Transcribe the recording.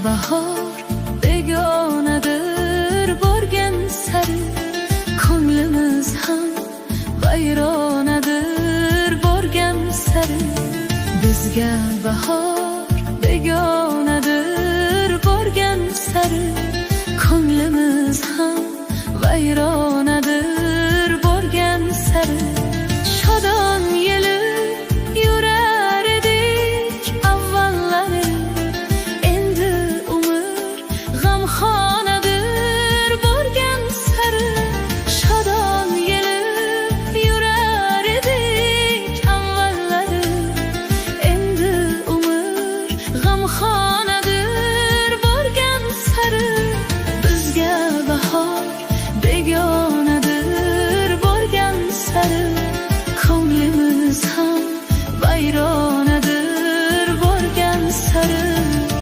bahor begonadir borgan sari, ko'nglimiz ham vayronadir borgan sari. Bizga bahor begona